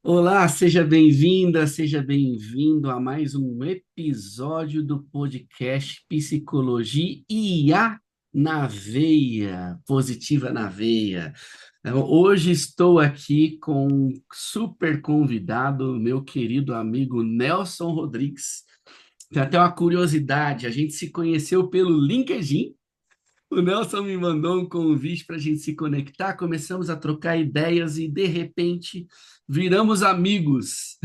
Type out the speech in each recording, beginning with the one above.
Olá, seja bem-vinda, seja bem-vindo a mais um episódio do podcast Psicologia IA na Veia, Positiva na Veia. Hoje estou aqui com um super convidado, meu querido amigo Nelson Rodrigues. Tem até uma curiosidade, a gente se conheceu pelo LinkedIn. O Nelson me mandou um convite para a gente se conectar, começamos a trocar ideias e, de repente, viramos amigos.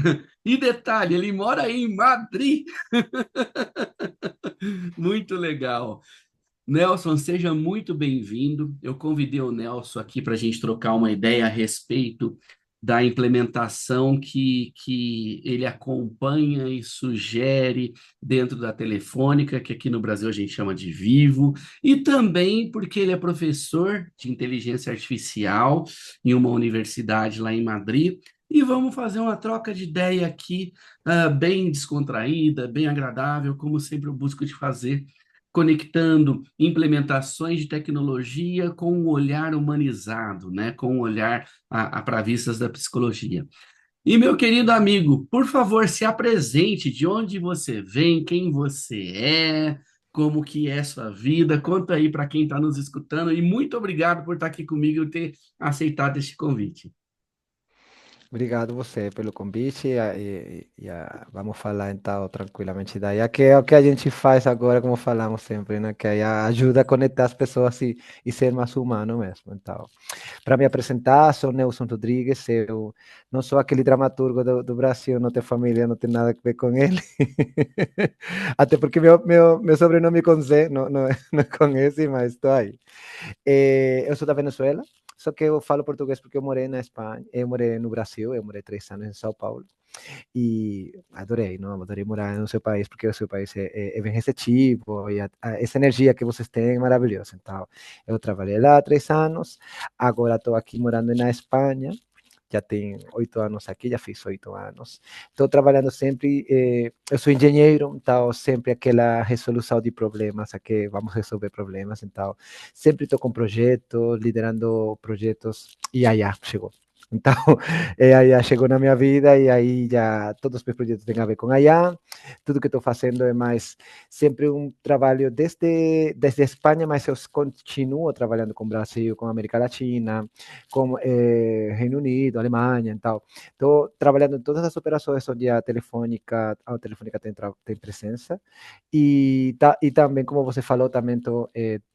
E detalhe, ele mora aí em Madrid. Muito legal. Nelson, seja muito bem-vindo. Eu convidei o Nelson aqui para a gente trocar uma ideia a respeito da implementação que ele acompanha e sugere dentro da Telefônica, que aqui no Brasil a gente chama de Vivo, e também porque ele é professor de inteligência artificial em uma universidade lá em Madrid. E vamos fazer uma troca de ideia aqui, bem descontraída, bem agradável, como sempre eu busco de fazer conectando implementações de tecnologia com um olhar humanizado, né? Com um olhar para vistas da psicologia. E meu querido amigo, por favor, se apresente de onde você vem, quem você é, como que é sua vida, conta aí para quem está nos escutando e muito obrigado por estar aqui comigo e ter aceitado este convite. Obrigado você pelo convite vamos falar então tranquilamente daí. Que é o que a gente faz agora, como falamos sempre, né? Que aí ajuda a conectar as pessoas e ser mais humano mesmo. Então, para me apresentar, sou Nelson Rodrigues, eu não sou aquele dramaturgo do Brasil, não tenho família, não tenho nada a ver com ele. Até porque meu sobrenome com Z não é com esse, mas estou aí. Eu sou da Venezuela, só que eu falo português porque eu morei na Espanha, eu morei no Brasil, eu morei 3 anos em São Paulo e adorei, não? Adorei morar no seu país porque o seu país é bem receptivo e essa energia que vocês têm é maravilhosa. Então, eu trabalhei lá 3 anos, agora estou aqui morando na Espanha, já tem 8 anos aqui, já fiz 8 anos. Estou trabalhando sempre, eu sou engenheiro, então sempre aquela resolução de problemas, aqui vamos resolver problemas, então sempre estou com projetos, liderando projetos, e aí chegou. Então, a IA chegou na minha vida e aí já todos os meus projetos têm a ver com a IA. Tudo que estou fazendo é mais sempre um trabalho desde Espanha, mas eu continuo trabalhando com o Brasil, com a América Latina, com Reino Unido, Alemanha e tal. Estou trabalhando em todas as operações onde a Telefônica tem presença. E também, como você falou, também estou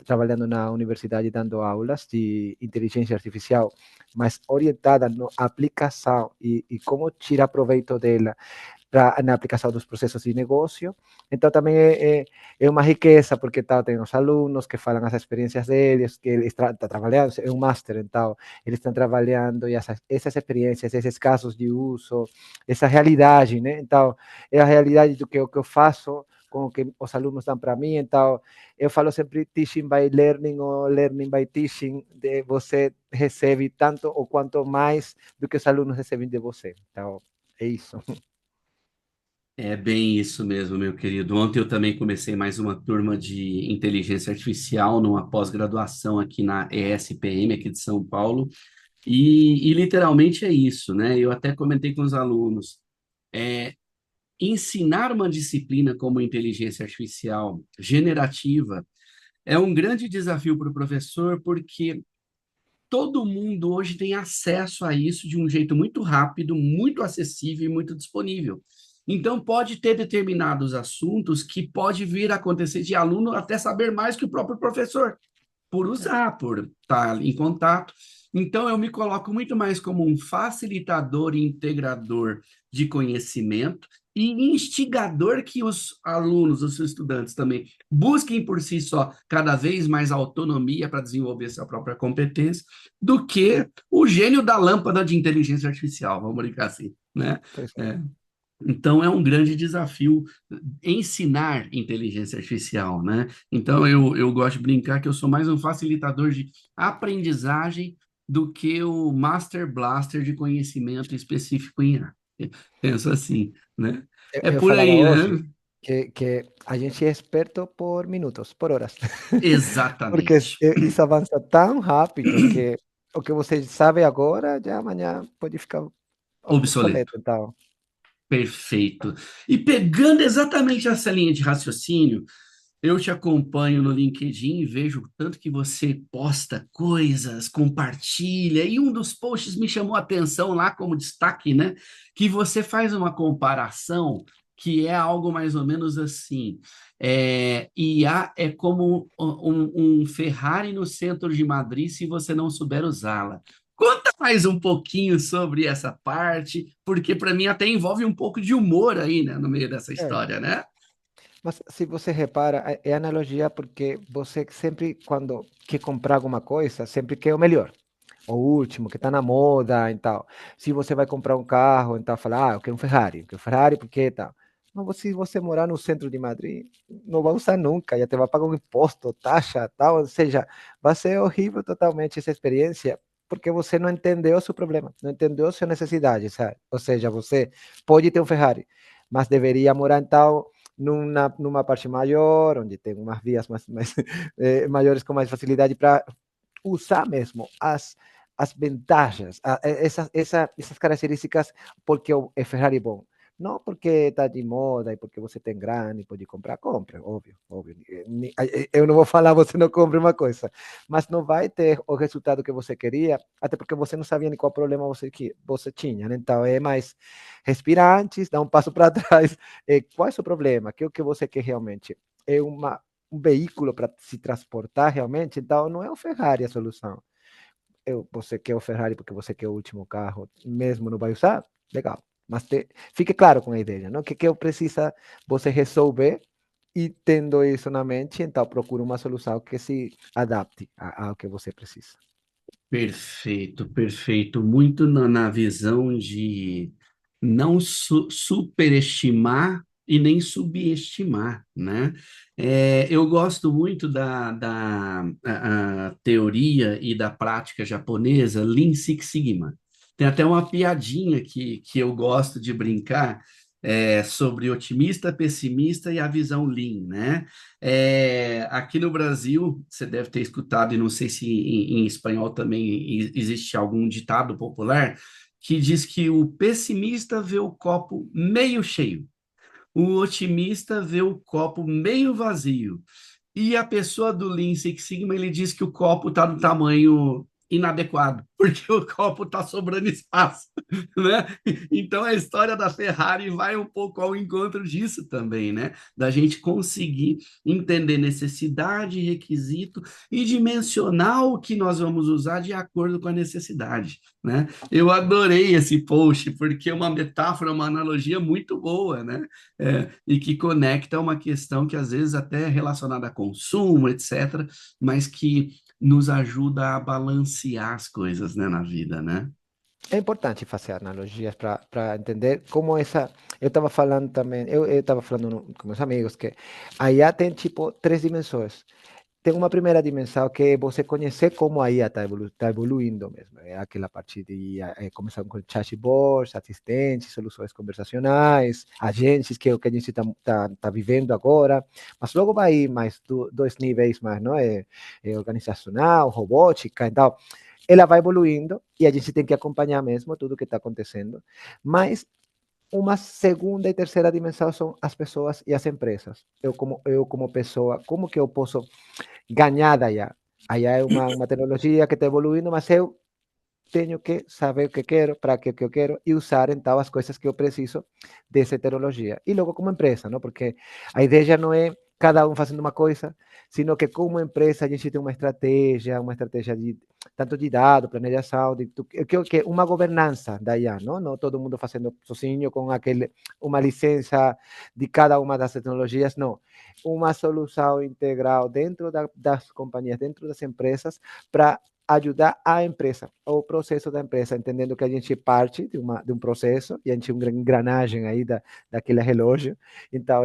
trabalhando na universidade dando aulas de inteligência artificial, mas orientada na aplicação e como tirar proveito dela na aplicação dos processos de negócio. Então, também é uma riqueza, porque tal, tem os alunos que falam as experiências deles, que eles estão trabalhando, é um master, então, eles estão trabalhando e essas experiências, esses casos de uso, essa realidade, né? Então, é a realidade do que eu faço com o que os alunos dão para mim. Então, eu falo sempre teaching by learning ou learning by teaching, de você recebe tanto ou quanto mais do que os alunos recebem de você. Então, é isso. É bem isso mesmo, meu querido. Ontem eu também comecei mais uma turma de inteligência artificial numa pós-graduação aqui na ESPM, aqui de São Paulo, e literalmente é isso, né? Eu até comentei com os alunos. É, ensinar uma disciplina como inteligência artificial generativa é um grande desafio para o professor, porque todo mundo hoje tem acesso a isso de um jeito muito rápido, muito acessível e muito disponível. Então, pode ter determinados assuntos que pode vir a acontecer de aluno até saber mais que o próprio professor, por usar, por estar em contato. Então, eu me coloco muito mais como um facilitador e integrador de conhecimento e instigador que os alunos, os estudantes também busquem por si só cada vez mais autonomia para desenvolver sua própria competência, do que o gênio da lâmpada de inteligência artificial, vamos brincar assim, né? Pois é. É, então, é um grande desafio ensinar inteligência artificial, né? Então, eu gosto de brincar que eu sou mais um facilitador de aprendizagem do que o Master Blaster de conhecimento específico em IA. Penso assim, né? É Eu por falava aí, hoje né? que a gente é experto por minutos, por horas. Porque Exatamente. isso avança tão rápido que o que você sabe agora, já amanhã pode ficar. obsoleto. obsoleto, então. Perfeito. E pegando exatamente essa linha de raciocínio, eu te acompanho no LinkedIn e vejo o tanto que você posta coisas, compartilha, e um dos posts me chamou a atenção lá como destaque, né? Que você faz uma comparação que é algo mais ou menos assim: IA é como um Ferrari no centro de Madrid se você não souber usá-la. Conta mais um pouquinho sobre essa parte, porque para mim até envolve um pouco de humor aí, né, no meio dessa É. história, né? Mas se você repara, é analogia porque você sempre, quando quer comprar alguma coisa, sempre quer o melhor, o último, que está na moda e tal. Se você vai comprar um carro, então fala, eu quero um Ferrari porque tal. Mas se você morar no centro de Madrid, não vai usar nunca, já te vai pagar um imposto, taxa, tal, ou seja, vai ser horrível totalmente essa experiência, porque você não entendeu o seu problema, não entendeu a sua necessidade, sabe? Ou seja, você pode ter um Ferrari, mas deveria morar em tal numa parte maior, onde tem umas vias mais maiores com mais facilidade para usar mesmo as vantagens, essas características, porque é Ferrari bom. Não porque está de moda e porque você tem grana e pode comprar, compre, óbvio, óbvio. Eu não vou falar você não compre uma coisa, mas não vai ter o resultado que você queria, até porque você não sabia nem qual problema você tinha. Né? Então é mais respirar antes, dar um passo para trás. Qual é o seu problema? Que é o que você quer realmente? É um veículo para se transportar realmente, então não é o Ferrari a solução. Você quer o Ferrari porque você quer o último carro, mesmo não vai usar? Legal. Mas fique claro com a ideia, não? Que eu precisa você resolver e tendo isso na mente, então procura uma solução que se adapte ao que você precisa. Perfeito, perfeito. Muito na visão de não superestimar e nem subestimar, né? Eu gosto muito da teoria e da prática japonesa Lean Six Sigma. Tem até uma piadinha que eu gosto de brincar, sobre otimista, pessimista e a visão Lean, né? Aqui no Brasil, você deve ter escutado, e não sei se em espanhol também existe algum ditado popular, que diz que o pessimista vê o copo meio cheio, o otimista vê o copo meio vazio. E a pessoa do Lean Six Sigma, ele diz que o copo está no tamanho inadequado, porque o copo está sobrando espaço, né? Então a história da Ferrari vai um pouco ao encontro disso também, né? Da gente conseguir entender necessidade, requisito e dimensionar o que nós vamos usar de acordo com a necessidade, né? Eu adorei esse post, porque é uma metáfora, uma analogia muito boa, né? E que conecta uma questão que às vezes até é relacionada a consumo, etc., mas que nos ajuda a balancear as coisas, né, na vida, né? É importante fazer analogias para entender como essa. Eu estava falando também, eu estava falando com meus amigos que a IA tem tipo três dimensões. Tem uma primeira dimensão que é você conhecer como a IA está evoluindo mesmo. É aquela parte de começar com chatbots, assistentes, soluções conversacionais, agentes, que é o que a gente está vivendo agora. Mas logo vai ir mais dois níveis mais, não é? Organizacional, robótica e tal. Ela vai evoluindo e a gente tem que acompanhar mesmo tudo que está acontecendo. Mas uma segunda e terceira dimensão são as pessoas e as empresas. Eu como pessoa, como que eu posso ganhar da IA? A IA é uma tecnologia que está evoluindo, mas eu tenho que saber o que quero, para que eu quero e usar então as coisas que eu preciso dessa tecnologia. E logo como empresa, não? Porque a ideia não é cada um fazendo uma coisa, sino que como empresa a gente tem uma estratégia de tanto de dado, planejação, que uma governança da IA, não? Não todo mundo fazendo sozinho com uma licença de cada uma das tecnologias, não. Uma solução integral dentro das companhias, dentro das empresas, para ajudar a empresa, o processo da empresa, entendendo que a gente parte de um processo e a gente é uma engrenagem aí daquele relógio. Então,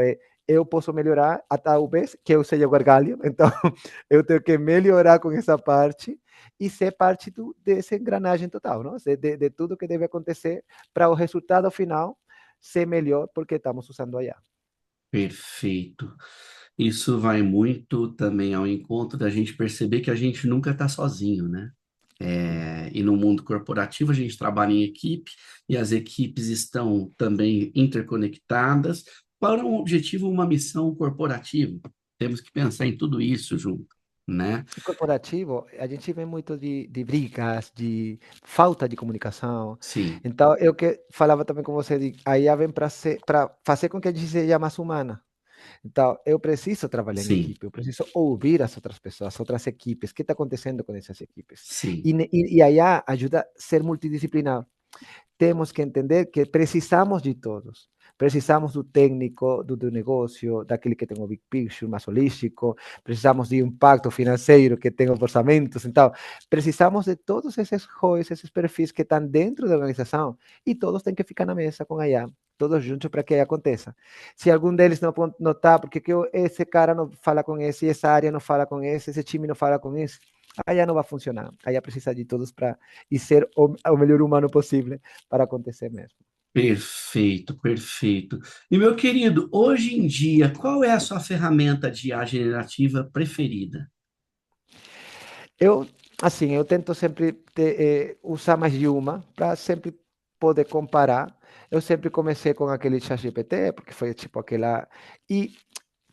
eu posso melhorar a talvez que eu seja o gargalho, então eu tenho que melhorar com essa parte e ser parte dessa engrenagem total, não? De tudo que deve acontecer para o resultado final ser melhor, porque estamos usando a IA. Perfeito. Isso vai muito também ao encontro da gente perceber que a gente nunca está sozinho, né? E no mundo corporativo, a gente trabalha em equipe e as equipes estão também interconectadas para um objetivo, uma missão corporativa. Temos que pensar em tudo isso junto, né? E corporativo, a gente vê muito de brigas, de falta de comunicação. Sim, Então, eu que falava também com você, a IA vem para fazer com que a gente seja mais humana. Então, eu preciso trabalhar em sim, equipe, eu preciso ouvir as outras pessoas, as outras equipes, o que está acontecendo com essas equipes. sim. E a IA ajuda a ser multidisciplinar. Temos que entender que precisamos de todos. Precisamos do técnico, do negócio, daquele que tem o big picture mais holístico, precisamos de impacto financeiro, que tem os orçamentos. Então, precisamos de todos esses roles, esses perfis que estão dentro da organização e todos têm que ficar na mesa com a IA, todos juntos para que aconteça. Se algum deles não está, porque que esse cara não fala com esse, essa área não fala com esse time não fala com esse, aí não vai funcionar. Aí precisa de todos para e ser o melhor humano possível para acontecer mesmo. Perfeito, perfeito. E meu querido, hoje em dia, qual é a sua ferramenta de IA generativa preferida? Eu, assim, eu tento sempre usar mais de uma para sempre poder comparar. Eu sempre comecei com aquele ChatGPT, porque foi tipo aquela. E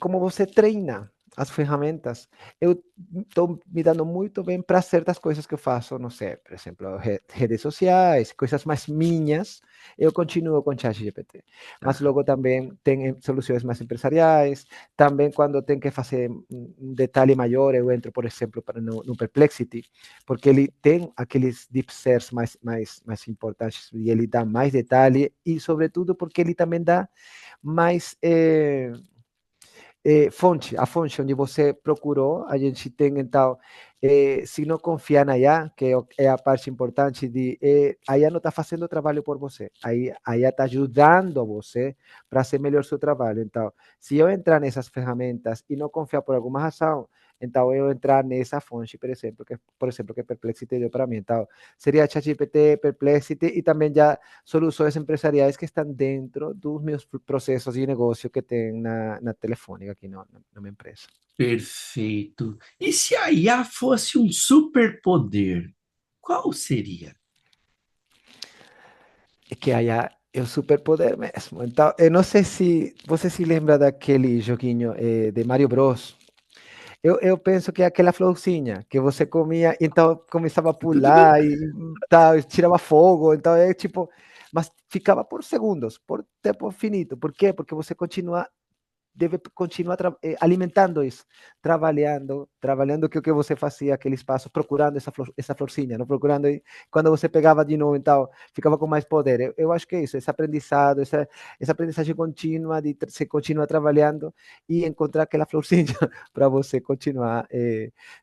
como você treina as ferramentas, eu estou me dando muito bem para certas coisas que eu faço, não sei, por exemplo, redes sociais, coisas mais minhas, eu continuo com ChatGPT. Mas Tá? logo também tem soluções mais empresariais, também quando tem que fazer um detalhe maior, eu entro, por exemplo, no Perplexity, porque ele tem aqueles deep search mais importantes e ele dá mais detalhe e, sobretudo, porque ele também dá mais a fonte onde você procurou, a gente tem então, se não confiar na IA, que é a parte importante de, a IA não está fazendo o trabalho por você, a IA está ajudando você para ser melhor seu trabalho. Então, se eu entrar nessas ferramentas e não confiar por alguma razão, então eu entrar nessa fonte, por exemplo, que Perplexity deu para mim. Então, seria ChatGPT, Perplexity e também já soluções empresariais que estão dentro dos meus processos de negócio que tem na Telefônica, aqui na minha empresa. Perfeito. E se a IA fosse um superpoder, qual seria? É que aí é o superpoder mesmo. Então, eu não sei se você se lembra daquele joguinho de Mario Bros. Eu penso que é aquela florzinha que você comia, então começava a pular e tal, e tirava fogo, então é tipo, mas ficava por segundos, por tempo finito. Por quê? Porque você continua deve continuar alimentando isso, trabalhando que o que você fazia, aqueles passos, procurando essa florzinha, não procurando, quando você pegava de novo, então, ficava com mais poder. Eu acho que é isso, esse aprendizado, essa aprendizagem contínua, de se continuar trabalhando e encontrar aquela florzinha para você continuar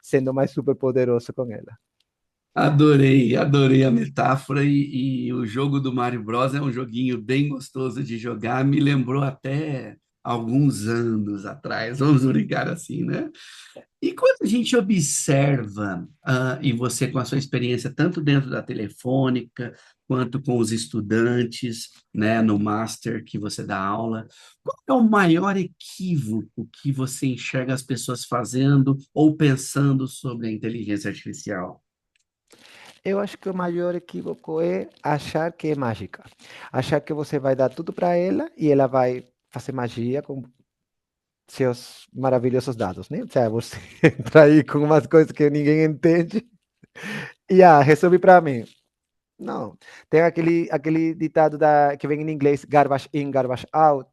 sendo mais super poderoso com ela. Adorei, adorei a metáfora e o jogo do Mario Bros é um joguinho bem gostoso de jogar, me lembrou até alguns anos atrás, vamos brincar assim, né? E quando a gente observa, e você com a sua experiência tanto dentro da Telefônica quanto com os estudantes, né, no master que você dá aula, qual é o maior equívoco que você enxerga as pessoas fazendo ou pensando sobre a inteligência artificial? Eu acho que o maior equívoco é achar que é mágica. Achar que você vai dar tudo para ela e ela vai fazer magia com seus maravilhosos dados, né? Ou seja, você entra aí com umas coisas que ninguém entende e resolve para mim. Não. Tem aquele ditado que vem em inglês, garbage in, garbage out.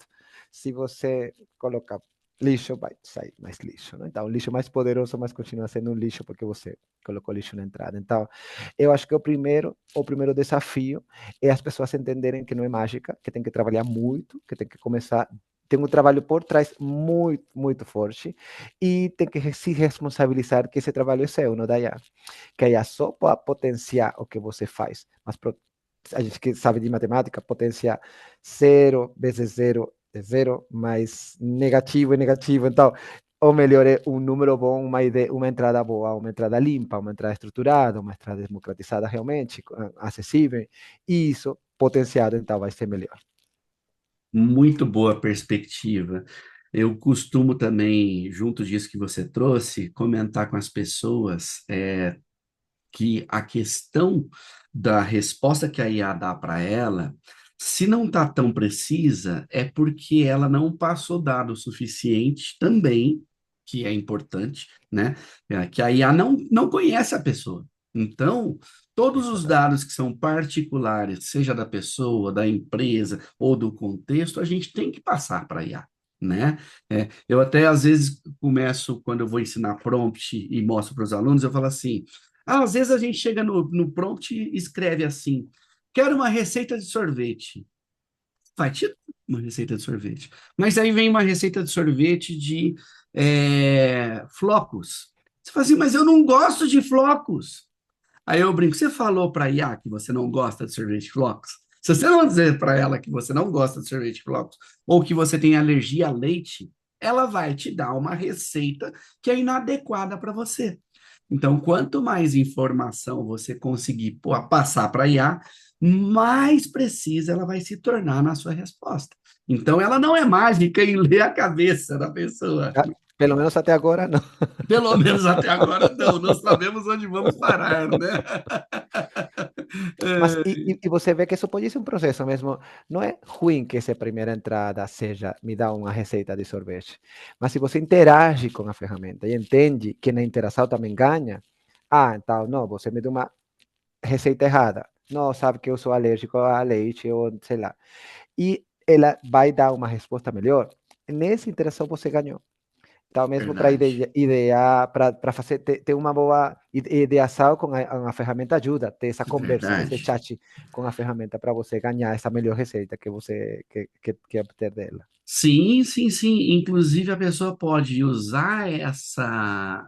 Se você colocar lixo, vai sair mais lixo, né? Então, o lixo mais poderoso, mas continua sendo um lixo porque você colocou lixo na entrada. Então, eu acho que o primeiro desafio é as pessoas entenderem que não é mágica, que tem que trabalhar muito, que tem que começar, tem um trabalho por trás muito, muito forte e tem que se responsabilizar que esse trabalho é seu, não da IA. Que a IA só pode potenciar o que você faz, mas a gente que sabe de matemática, potência zero vezes zero é zero, mais negativo é negativo. Então, o melhor é um número bom, uma entrada boa, uma entrada limpa, uma entrada estruturada, uma entrada democratizada realmente, acessível. E isso, potenciado, então, vai ser melhor. Muito boa perspectiva. Eu costumo também, junto disso que você trouxe, comentar com as pessoas que a questão da resposta que a IA dá para ela, se não está tão precisa, é porque ela não passou dado suficiente também, que é importante, né? Que a IA não conhece a pessoa. Então, todos os Exatamente. dados que são particulares, seja da pessoa, da empresa ou do contexto, a gente tem que passar para a IA, né? Eu até às vezes começo, quando eu vou ensinar prompt e mostro para os alunos, eu falo assim: às vezes a gente chega no prompt e escreve assim: quero uma receita de sorvete. Vai te dar uma receita de sorvete. Mas aí vem uma receita de sorvete de flocos. Você fala assim, mas eu não gosto de flocos. Aí eu brinco, você falou para a IA que você não gosta de sorvete de flocos? Se você não dizer para ela que você não gosta de sorvete de flocos ou que você tem alergia a leite, ela vai te dar uma receita que é inadequada para você. Então, quanto mais informação você conseguir passar para a IA, mais precisa ela vai se tornar na sua resposta. Então, ela não é mágica em ler a cabeça da pessoa. Ah, pelo menos até agora não. Pelo menos até agora não, não sabemos onde vamos parar, né? Mas É, e você vê que isso pode ser um processo mesmo. Não é ruim que essa primeira entrada seja me dá uma receita de sorvete. Mas se você interage com a ferramenta e entende que na interação também ganha, então, não, você me deu uma receita errada. Não, sabe que eu sou alérgico a leite ou sei lá. E ela vai dar uma resposta melhor. Nessa interação você ganhou. Então, mesmo para verdade, idear, para fazer, ter uma boa ideação com a ferramenta ajuda, ter essa conversa, esse verdade. chat com a ferramenta para você ganhar essa melhor receita que você quer obter dela. Sim, sim, sim. Inclusive, a pessoa pode usar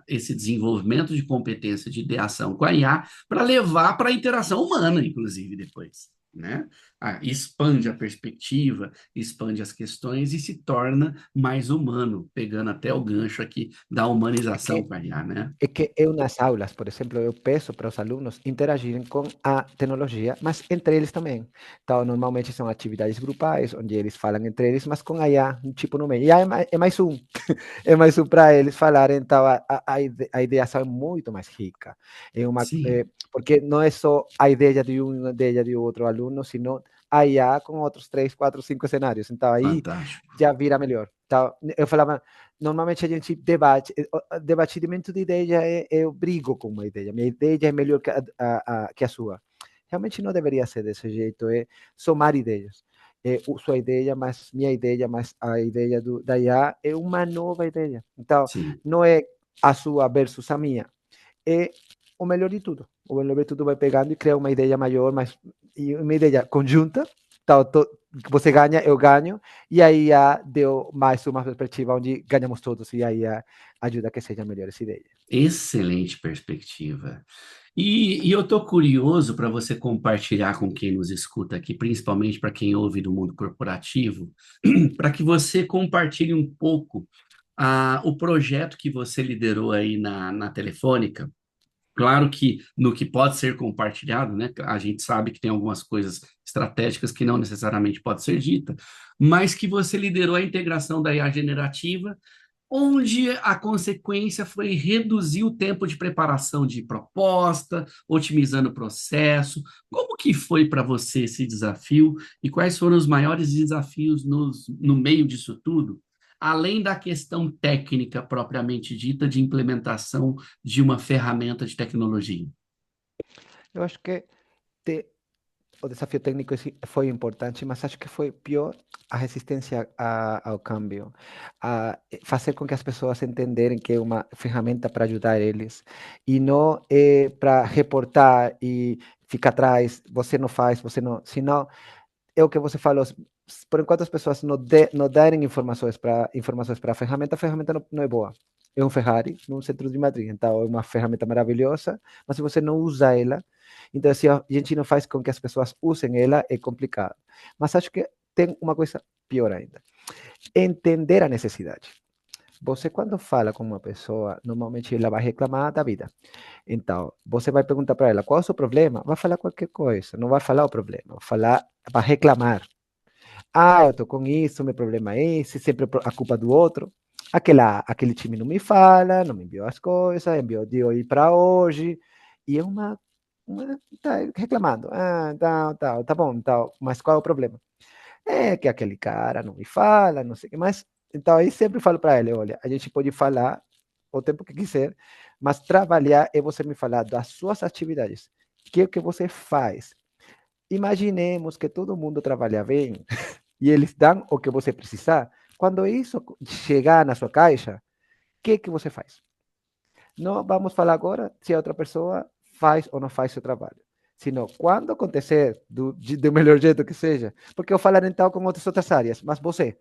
esse desenvolvimento de competência de ideação com a IA para levar para a interação humana, inclusive, depois, né? Expande a perspectiva, expande as questões e se torna mais humano, pegando até o gancho aqui da É que humanização com a IA, né? É que eu nas aulas, por exemplo, eu peço para os alunos interagirem com a tecnologia, mas entre eles também. Então, normalmente são atividades grupais, onde eles falam entre eles, mas com a IA, um tipo no meio. IA é mais um, é mais um para eles falarem. Então, a ideação é muito mais rica. Sim, Porque não é só a ideia de um, a ideia de outro aluno, sino a IA com outros 3, 4, 5 cenários. Então, aí fantástico. já vira melhor. Então, eu falava, normalmente a gente debate, debatimento de ideia eu brigo com uma ideia, minha ideia é melhor que que a sua. Realmente não deveria ser desse jeito, é somar ideias. Sua ideia, mais minha ideia, mais a ideia da IA é uma nova ideia. Então, Sim. não é a sua versus a minha, é o melhor de tudo. O melhor de tudo vai pegando e cria uma ideia maior, e uma ideia conjunta. Então, você ganha, eu ganho, e aí deu mais uma perspectiva onde ganhamos todos, e aí ajuda a que sejam melhores ideias. Excelente perspectiva. E eu estou curioso para você compartilhar com quem nos escuta aqui, principalmente para quem ouve do mundo corporativo, para que você compartilhe um pouco o projeto que você liderou aí na Telefônica. Claro que no que pode ser compartilhado, né? A gente sabe que tem algumas coisas estratégicas que não necessariamente pode ser dita, mas que você liderou a integração da IA generativa onde a consequência foi reduzir o tempo de preparação de proposta, otimizando o processo. Como que foi para você esse desafio e quais foram os maiores desafios no meio disso tudo? Além da questão técnica propriamente dita de implementação de uma ferramenta de tecnologia. Eu acho que te, o desafio técnico foi importante, mas acho que foi pior a resistência ao câmbio, a fazer com que as pessoas entenderem que é uma ferramenta para ajudar eles e não é para reportar e ficar atrás, você não faz, você não, senão é o que você falou, por enquanto as pessoas não derem informações para a ferramenta não é boa. É um Ferrari no centro de Madrid, então é uma ferramenta maravilhosa, mas se você não usa ela, então se a gente não faz com que as pessoas usem ela, é complicado. Mas acho que tem uma coisa pior ainda, entender a necessidade. Você quando fala com uma pessoa, normalmente ela vai reclamar da vida. Então, você vai perguntar para ela qual é o seu problema, vai falar qualquer coisa, não vai falar o problema, vai falar, vai reclamar. Eu tô com isso, meu problema é esse, sempre a culpa do outro. Aquele time não me fala, não me enviou as coisas, enviou de hoje para hoje. E é tá reclamando, tal, tá bom, tal, mas qual é o problema? É que aquele cara não me fala, não sei o que mais. Então, aí sempre falo para ele: olha, a gente pode falar o tempo que quiser, mas trabalhar é você me falar das suas atividades. O que é que você faz? Imaginemos que todo mundo trabalha bem e eles dão o que você precisar. Quando isso chegar na sua caixa, o que é que você faz? Não vamos falar agora se a outra pessoa faz ou não faz seu trabalho. Senão, quando acontecer, do melhor jeito que seja, porque eu falar então com outras áreas, mas você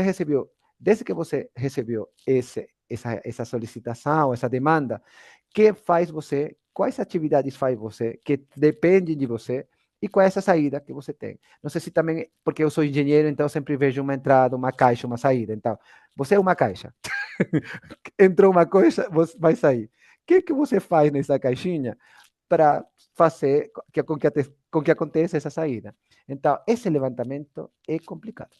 recebeu, desde que você recebeu essa solicitação, essa demanda, que faz você, quais atividades faz você, que dependem de você, e qual é essa saída que você tem. Não sei se também, porque eu sou engenheiro, então sempre vejo uma entrada, uma caixa, uma saída. Então, você é uma caixa. Entrou uma coisa, vai sair. O que você faz nessa caixinha para fazer com que aconteça essa saída? Então, esse levantamento é complicado.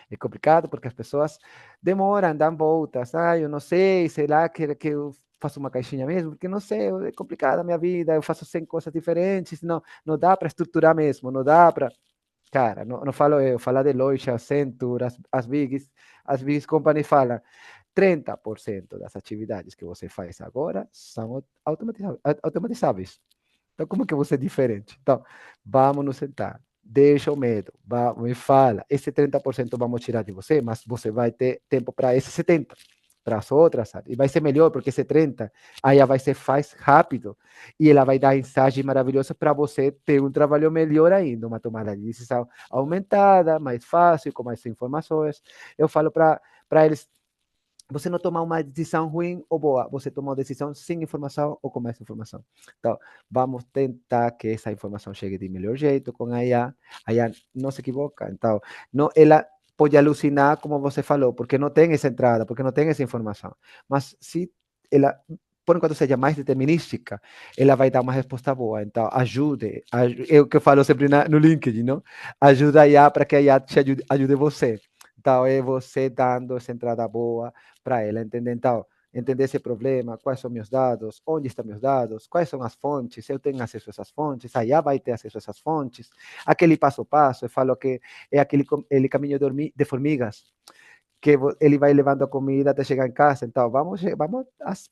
É complicado porque as pessoas demoram, dão voltas. Ah, eu não sei, sei lá que eu faço uma caixinha mesmo, porque não sei, é complicada a minha vida, eu faço 100 coisas diferentes, não dá para estruturar mesmo, não dá para. Cara, não falo eu, fala Deloitte, Accenture, as bigs companies falam 30% das atividades que você faz agora são automatizáveis. Então, como que você é diferente? Então, vamos nos sentar. Deixa o medo, me fala. Esse 30% vamos tirar de você, mas você vai ter tempo para esse 70%, para as outras, sabe? E vai ser melhor, porque esse 30%, aí vai ser faz rápido. E ela vai dar ensagem maravilhosa para você ter um trabalho melhor ainda, uma tomada de decisão aumentada, mais fácil, com mais informações. Eu falo para eles, você não tomar uma decisão ruim ou boa, você toma uma decisão sem informação ou com mais informação. Então, vamos tentar que essa informação chegue de melhor jeito com a IA não se equivoca. Então, não, ela pode alucinar, como você falou, porque não tem essa entrada, porque não tem essa informação. Mas se ela, por enquanto seja mais determinística, ela vai dar uma resposta boa. Então, é o que eu falo sempre no LinkedIn, não? Ajuda a IA para que a IA te ajude você. Então, é você dando essa entrada boa para ela entender. Então, entender esse problema, quais são meus dados, onde estão meus dados, quais são as fontes, se eu tenho acesso a essas fontes, aí vai ter acesso a essas fontes, aquele passo a passo, eu falo que é aquele caminho de formigas, que ele vai levando a comida até chegar em casa. Então, vamos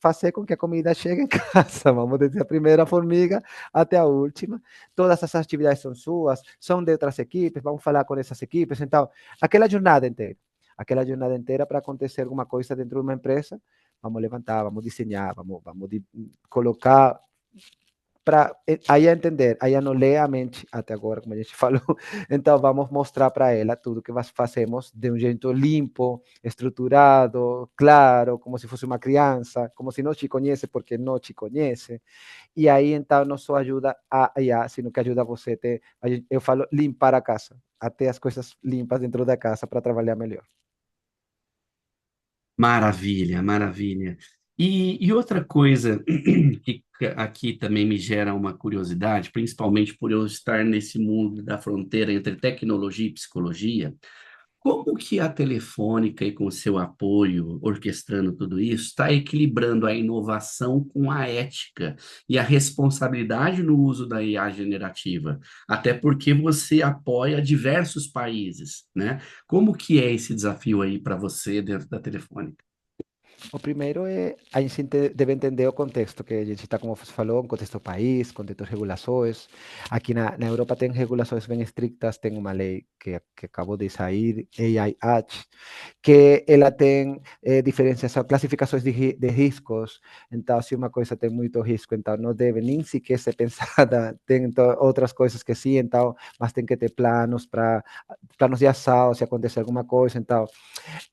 fazer com que a comida chegue em casa. Vamos desde a primeira formiga até a última. Todas as atividades são suas, são de outras equipes, vamos falar com essas equipes. Então, aquela jornada inteira para acontecer alguma coisa dentro de uma empresa, vamos levantar, vamos desenhar, vamos colocar para aí entender, aí não lê a mente até agora, como a gente falou. Então vamos mostrar para ela tudo que fazemos de um jeito limpo, estruturado, claro, como se fosse uma criança, como se não te conhece porque não te conhece. E aí então não só ajuda a IA, sino que ajuda você a ter, eu falo limpar a casa, até as coisas limpas dentro da casa para trabalhar melhor. Maravilha, maravilha. E outra coisa que aqui também me gera uma curiosidade, principalmente por eu estar nesse mundo da fronteira entre tecnologia e psicologia, como que a Telefônica, e com seu apoio, orquestrando tudo isso, está equilibrando a inovação com a ética e a responsabilidade no uso da IA generativa? Até porque você apoia diversos países, né? Como que é esse desafio aí para você dentro da Telefônica? O primeiro é a gente deve entender o contexto que a gente está, como você falou, um contexto país, contexto de regulações. Aqui na Europa tem regulações bem estrictas, tem uma lei que acabou de sair, AI Act, que ela tem diferenciação, classificações de riscos. Então, se uma coisa tem muito risco, então não deve nem sequer ser pensada. Tem outras coisas que sim, então, mas tem que ter planos de ação, se acontecer alguma coisa. Então,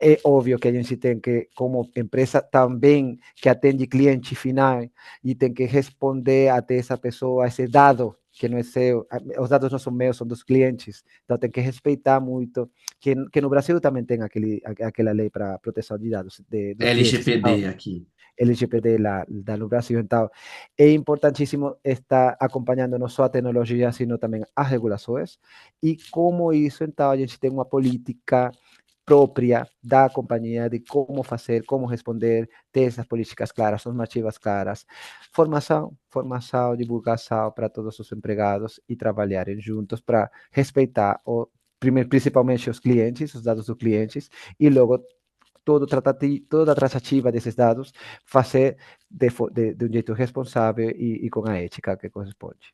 é óbvio que a gente tem que, como empresa também que atende cliente final, e tem que responder até essa pessoa, esse dado que não é seu, os dados não são meus, são dos clientes, então tem que respeitar muito, que no Brasil também tem aquela lei para proteção de dados dos clientes, então, LGPD aqui. LGPD lá no Brasil, então é importantíssimo estar acompanhando não só a tecnologia, sino também as regulações, e como isso, então, a gente tem uma política própria da companhia de como fazer, como responder, ter essas políticas claras, normativas claras, formação, divulgação para todos os empregados e trabalharem juntos para respeitar primeiro, principalmente os clientes, os dados dos clientes, e logo toda a tratativa desses dados fazer de um jeito responsável e com a ética que corresponde.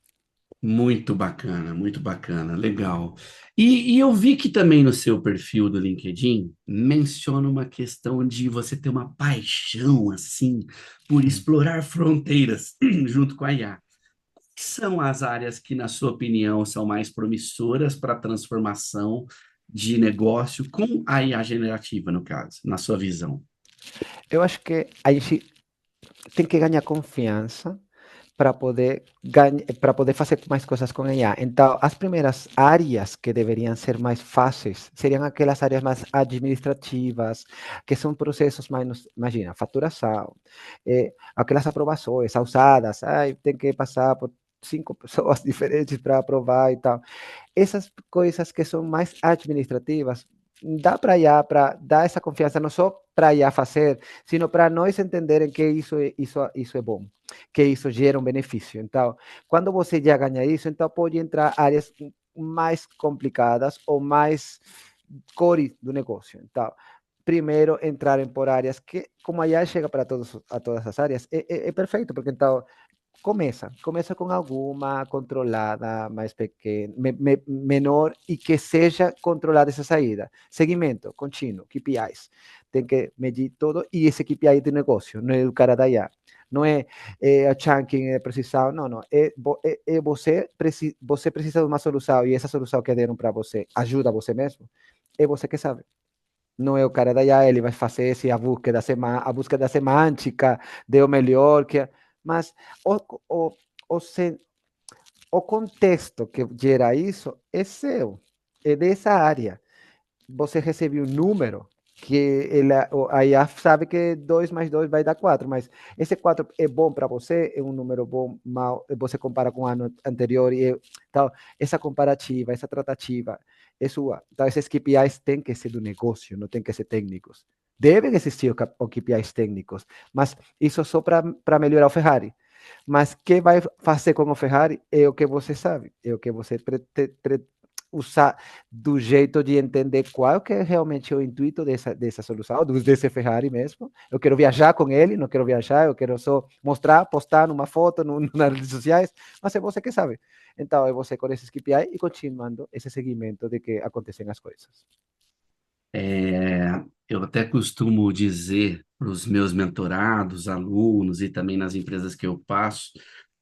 Muito bacana, legal. E eu vi que também no seu perfil do LinkedIn menciona uma questão de você ter uma paixão, assim, por explorar fronteiras junto com a IA. Que são as áreas que, na sua opinião, são mais promissoras para a transformação de negócio com a IA generativa, no caso, na sua visão? Eu acho que a gente tem que ganhar confiança para poder ganhar, para poder fazer mais coisas com a IA. Então, as primeiras áreas que deveriam ser mais fáceis seriam aquelas áreas mais administrativas, que são processos mais, imagina, faturação, aquelas aprovações, usadas, tem que passar por 5 pessoas diferentes para aprovar e tal. Essas coisas que são mais administrativas, dá para IA, para dar essa confiança, não só para IA fazer, sino para nós entenderem que isso é bom, que isso gera um benefício. Então, quando você já ganha isso, então pode entrar áreas mais complicadas ou mais core do negócio. Então, primeiro entrarem por áreas que, como a IA chega para todas as áreas, é perfeito, porque então começa com alguma controlada, mais pequena, menor e que seja controlada essa saída. Seguimento contínuo, KPIs. Tem que medir tudo e esse KPI de negócio, não é o cara da IA. Não é a chunking, é precisão, não. Você precisa de uma solução e essa solução que deram para você ajuda você mesmo. É você que sabe. Não é o cara da IA, ele vai fazer se a búsqueda semântica deu melhor, mas o, o, o, o contexto que gera isso é seu, é dessa área. Você recebe um número que ele, a IA sabe que 2 mais 2 vai dar 4, mas esse 4 é bom para você, é um número bom, mal, você compara com o ano anterior, e tal, essa comparativa, essa tratativa é sua. Então, esses KPIs têm que ser do negócio, não têm que ser técnicos. Devem existir os KPIs técnicos, mas isso só para melhorar o Ferrari. Mas o que vai fazer com o Ferrari é o que você sabe, é o que você usar do jeito de entender qual que é realmente o intuito dessa solução, desse Ferrari mesmo. Eu quero viajar com ele, não quero viajar, eu quero só mostrar, postar numa foto nas redes sociais, mas é você que sabe. Então, é você com esse KPI e continuando esse seguimento de que acontecem as coisas. Eu até costumo dizer para os meus mentorados, alunos e também nas empresas que eu passo,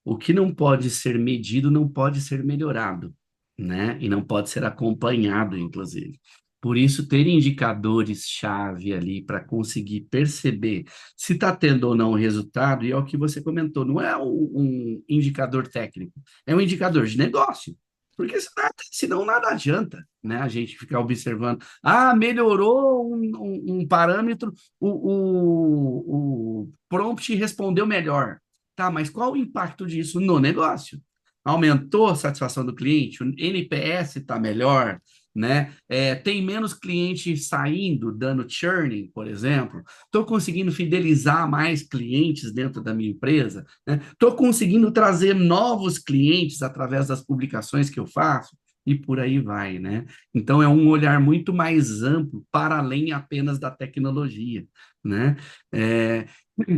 o que não pode ser medido não pode ser melhorado, né? E não pode ser acompanhado, inclusive. Por isso, ter indicadores-chave ali para conseguir perceber se está tendo ou não resultado, e é o que você comentou, não é um indicador técnico, é um indicador de negócio. Porque senão nada adianta, né? A gente ficar observando. Melhorou um parâmetro, o prompt respondeu melhor. Tá, mas qual o impacto disso no negócio? Aumentou a satisfação do cliente? O NPS está melhor, né? Tem menos clientes saindo, dando churning, por exemplo. Estou conseguindo fidelizar mais clientes dentro da minha empresa, né? Estou conseguindo trazer novos clientes através das publicações que eu faço e por aí vai, né? Então, é um olhar muito mais amplo, para além apenas da tecnologia, né? É,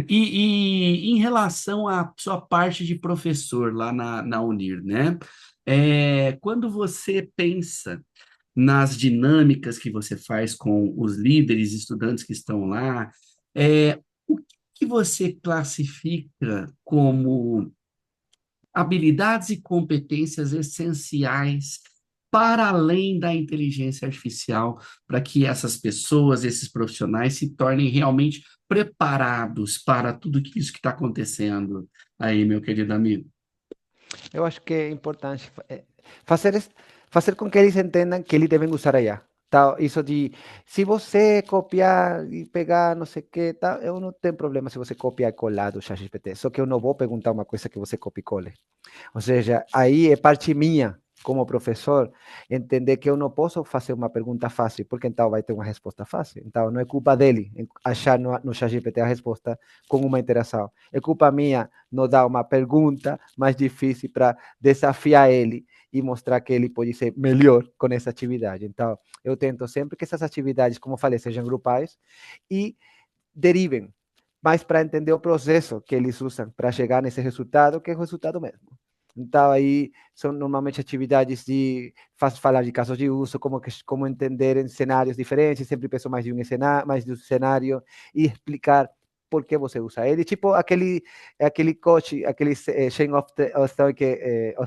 em relação à sua parte de professor lá na Unir, né? Quando você pensa nas dinâmicas que você faz com os líderes, estudantes que estão lá, o que você classifica como habilidades e competências essenciais para além da inteligência artificial, para que essas pessoas, esses profissionais, se tornem realmente preparados para tudo isso que está acontecendo aí, meu querido amigo? Eu acho que é importante fazer, fazer com que eles entendam que eles devem usar a IA. Tá? Isso de, se você copiar e pegar não sei o que, tá? Eu não tenho problema se você copiar e colar do ChatGPT, só que eu não vou perguntar uma coisa que você copie e cole. Ou seja, aí é parte minha. como professor, entender que eu não posso fazer uma pergunta fácil, porque então vai ter uma resposta fácil. Então, não é culpa dele achar no ChatGPT a resposta com uma interação. É culpa minha não dar uma pergunta mais difícil para desafiar ele e mostrar que ele pode ser melhor com essa atividade. Então, eu tento sempre que essas atividades, como eu falei, sejam grupais e derivem, mas para entender o processo que eles usam para chegar nesse resultado, que é o resultado mesmo. Então, aí são normalmente atividades de falar de casos de uso, como entender em cenários diferentes, sempre penso mais de um cenário, e explicar por que você usa ele. Tipo aquele coach, aquele chain of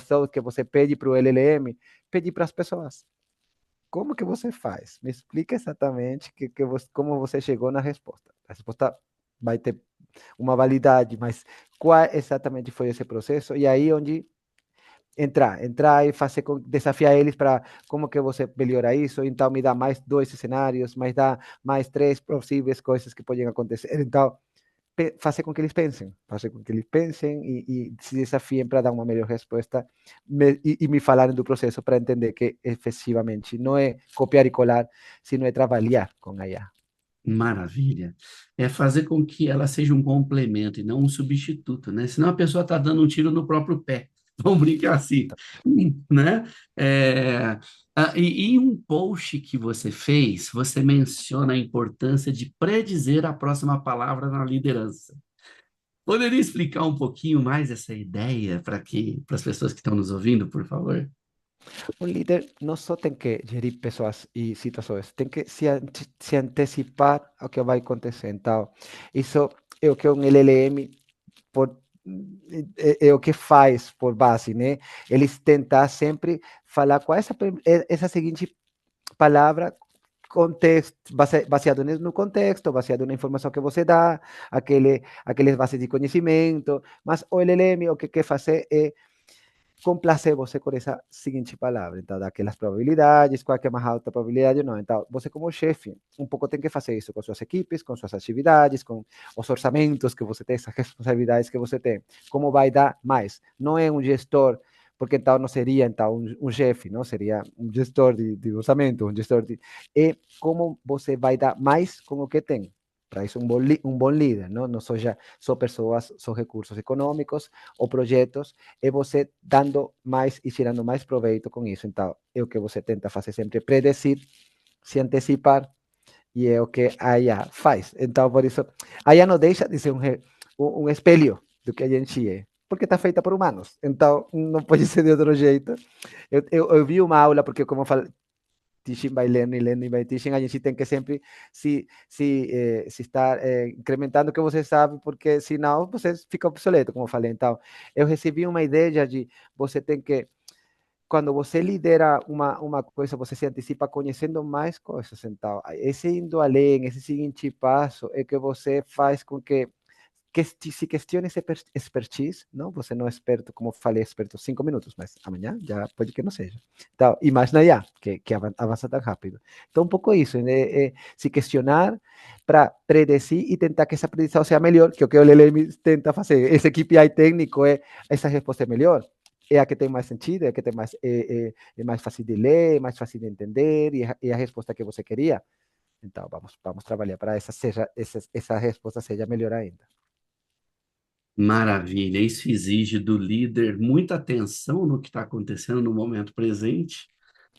thought que você pede para o LLM, pede para as pessoas. Como que você faz? Me explica exatamente como você chegou na resposta. A resposta vai ter uma validade, mas qual exatamente foi esse processo? E aí onde entrar e fazer desafiar eles para como que você melhora isso, então me dá mais dois cenários, mais dá mais três possíveis coisas que podem acontecer, então fazer com que eles pensem, fazer com que eles pensem e se desafiem para dar uma melhor resposta e me falarem do processo para entender que efetivamente não é copiar e colar, sino é trabalhar com a IA. Maravilha. É fazer com que ela seja um complemento e não um substituto, né? Senão a pessoa está dando um tiro no próprio pé. Vamos brincar assim, né? E em um post que você fez, você menciona a importância de predizer a próxima palavra na liderança. Poderia explicar um pouquinho mais essa ideia para as pessoas que estão nos ouvindo, por favor? Um líder não só tem que gerir pessoas e situações, tem que se antecipar ao que vai acontecer. Então, isso é o que um LLM por, é o que faz por base, né? Eles tentam sempre falar com essa seguinte palavra contexto, baseado no contexto, baseado na informação que você dá, aqueles bases de conhecimento, mas o LLM o que quer fazer é complacer você com essa seguinte palavra. Então, daquelas probabilidades, qual que é a mais alta probabilidade ou não. Então, você como chefe, um pouco tem que fazer isso com suas equipes, com suas atividades, com os orçamentos que você tem, essas responsabilidades que você tem. Como vai dar mais? Não é um gestor, porque então não seria então um chefe, não seria um gestor de orçamento, um gestor de... É como você vai dar mais com o que tem. Para isso, um bom líder, não seja só pessoas, só recursos econômicos ou projetos, é você dando mais e tirando mais proveito com isso. Então, é o que você tenta fazer sempre, predecir, se antecipar, e é o que a IA faz. Então, por isso, a IA não deixa de ser um espelho do que a gente é, porque está feita por humanos. Então, não pode ser de outro jeito. Eu vi uma aula, porque como eu falei, teaching by learning, learning by teaching, a gente tem que sempre se estar incrementando o que você sabe, porque senão você fica obsoleto, como eu falei. Então, eu recebi uma ideia de você tem que, quando você lidera uma coisa, você se antecipa conhecendo mais coisas. Então, esse indo além, esse seguinte passo, é que você faz com que se questione esse expertise, não? Você não é experto, como falei, experto 5 minutos, mas amanhã já pode que não seja. Então, imagina já, que avança tão rápido. Então, um pouco isso, né? Se questionar para predecir e tentar que essa predição seja melhor, que o LLM tenta fazer. Esse KPI técnico essa resposta é melhor, é a que tem mais sentido, é a que tem é mais fácil de ler, é mais fácil de entender, e a resposta que você queria. Então, vamos trabalhar para essa resposta seja melhor ainda. Maravilha. Isso exige do líder muita atenção no que está acontecendo no momento presente,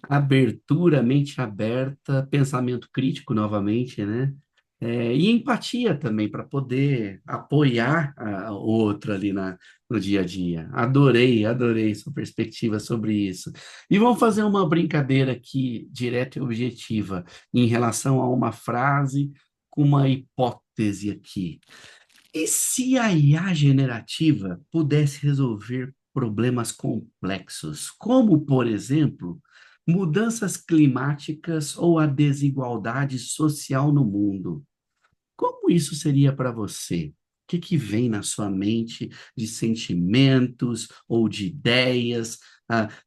abertura, mente aberta, pensamento crítico novamente, né? E empatia também para poder apoiar o outro ali no dia a dia. Adorei, adorei sua perspectiva sobre isso. E vamos fazer uma brincadeira aqui, direta e objetiva, em relação a uma frase com uma hipótese aqui. E se a IA generativa pudesse resolver problemas complexos, como, por exemplo, mudanças climáticas ou a desigualdade social no mundo? Como isso seria para você? O que vem na sua mente de sentimentos ou de ideias?